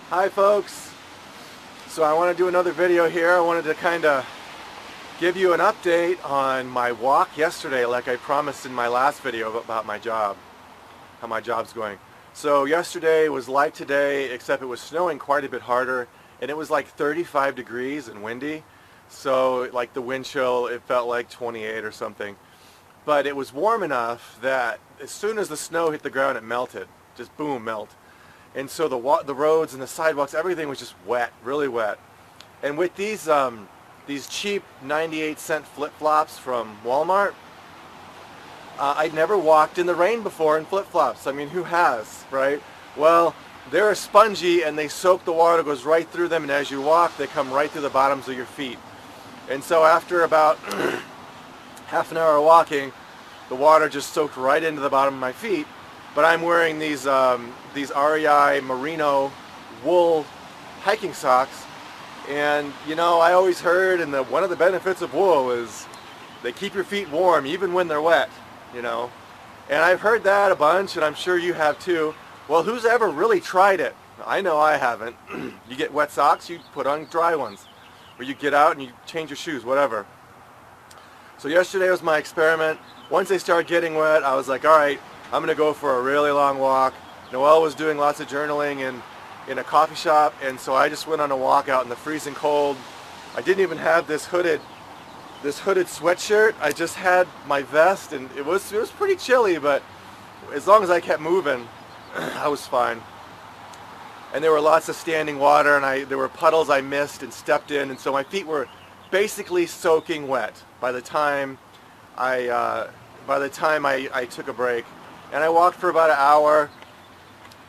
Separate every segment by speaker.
Speaker 1: Hi folks, so I want to do another video here. I wanted to kind of give you an update on my walk yesterday like I promised in my last video about my job, how my job's going. So yesterday was like today, except it was snowing quite a bit harder, and it was like 35 degrees and windy, so like the wind chill, it felt like 28 or something. But it was warm enough that as soon as the snow hit the ground it melted, just boom, melt. And so the roads and the sidewalks, everything was just wet, really wet. And with these cheap 98-cent flip-flops from Walmart, I'd never walked in the rain before in flip-flops. I mean, who has, right? Well, they're spongy and they soak the water, goes right through them, and as you walk, they come right through the bottoms of your feet. And so after about half an hour of walking, the water just soaked right into the bottom of my feet. But I'm wearing these REI merino wool hiking socks, and you know, I always heard, and one of the benefits of wool is they keep your feet warm even when they're wet, you know. And I've heard that a bunch, and I'm sure you have too. Well, who's ever really tried it? I know I haven't. You get wet socks, you put on dry ones, or you get out and you change your shoes, whatever. So yesterday was my experiment. Once they started getting wet, I was like, all right, I'm going to go for a really long walk. Noelle was doing lots of journaling in a coffee shop, and so I just went on a walk out in the freezing cold. I didn't even have this hooded sweatshirt. I just had my vest, and it was pretty chilly, but as long as I kept moving, I was fine. And there were lots of standing water, and there were puddles I missed and stepped in, and so my feet were basically soaking wet by the time I took a break. And I walked for about an hour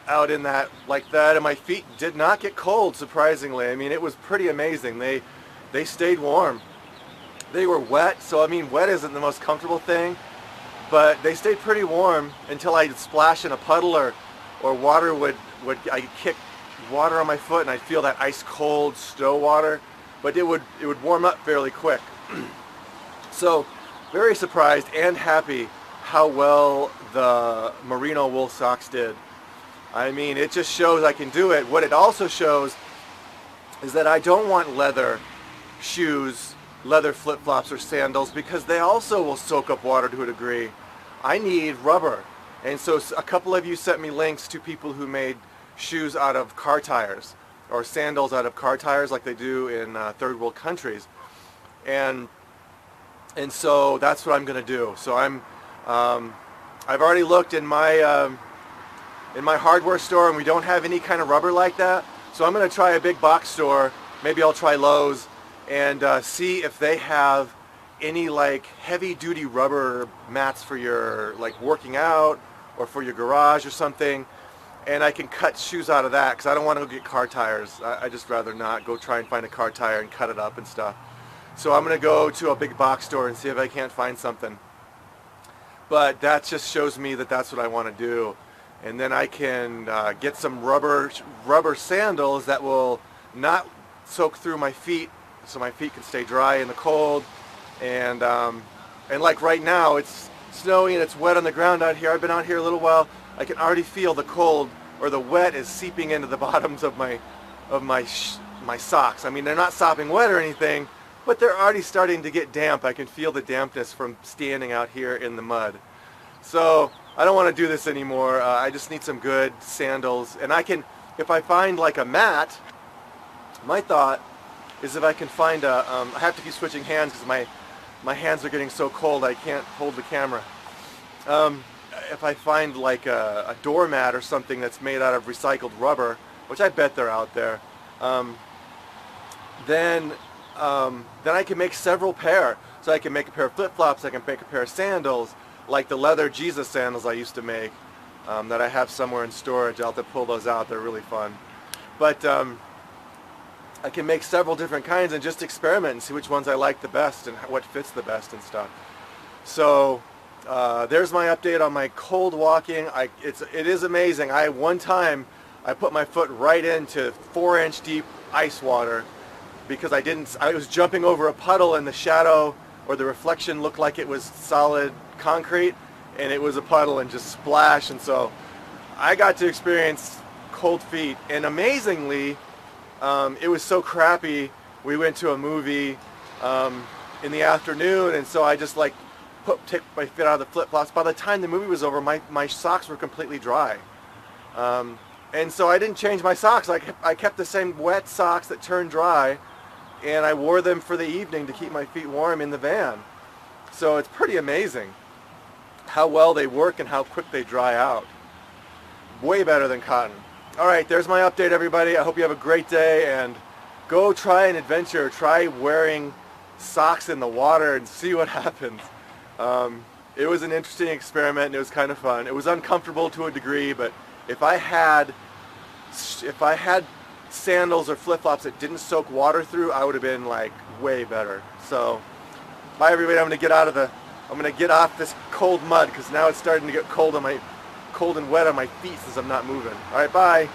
Speaker 1: out in that, like that, and my feet did not get cold, surprisingly. I mean, it was pretty amazing. They stayed warm. They were wet, so I mean, wet isn't the most comfortable thing, but they stayed pretty warm until I'd splash in a puddle or water I'd kick water on my foot and I'd feel that ice cold snow water, but it would warm up fairly quick. So, very surprised and happy how well the merino wool socks did. I mean, it just shows I can do it. What it also shows is that I don't want leather shoes, leather flip-flops or sandals, because they also will soak up water to a degree. I need rubber. And so a couple of you sent me links to people who made shoes out of car tires or sandals out of car tires like they do in third world countries. And so that's what I'm going to do. So I've already looked in my hardware store, and we don't have any kind of rubber like that. So I'm going to try a big box store. Maybe I'll try Lowe's and see if they have any like heavy-duty rubber mats for your like working out or for your garage or something. And I can cut shoes out of that because I don't want to go get car tires. I just rather not go try and find a car tire and cut it up and stuff. So I'm going to go to a big box store and see if I can't find something. But that just shows me that that's what I want to do. And then I can get some rubber sandals that will not soak through my feet, so my feet can stay dry in the cold. And like right now, it's snowy and it's wet on the ground out here. I've been out here a little while. I can already feel the cold or the wet is seeping into the bottoms of my socks. I mean, they're not sopping wet or anything, but they're already starting to get damp. I can feel the dampness from standing out here in the mud. So I don't want to do this anymore. I just need some good sandals. And I can, if I find like a mat, my thought is if I can find I have to keep switching hands because my hands are getting so cold I can't hold the camera. If I find like a doormat or something that's made out of recycled rubber, which I bet they're out there, then I can make several pair. So I can make a pair of flip-flops, I can make a pair of sandals, like the leather Jesus sandals I used to make, that I have somewhere in storage. I'll have to pull those out, they're really fun. But I can make several different kinds and just experiment and see which ones I like the best and what fits the best and stuff. So there's my update on my cold walking. It is amazing. One time I put my foot right into 4-inch deep ice water because I was jumping over a puddle and the shadow or the reflection looked like it was solid concrete, and it was a puddle and just splash. And so I got to experience cold feet. And amazingly, it was so crappy. We went to a movie in the afternoon, and so I just like take my feet out of the flip-flops. By the time the movie was over, my socks were completely dry. And so I didn't change my socks. I kept the same wet socks that turned dry, and I wore them for the evening to keep my feet warm in the van. So it's pretty amazing how well they work and how quick they dry out. Way better than cotton. Alright, there's my update, everybody. I hope you have a great day, and go try an adventure. Try wearing socks in the water and see what happens. It was an interesting experiment, and it was kind of fun. It was uncomfortable to a degree, but if I had sandals or flip-flops that didn't soak water through, I would have been like way better. So, bye everybody. I'm gonna get off this cold mud because now it's starting to get cold and wet on my feet since I'm not moving. All right, bye.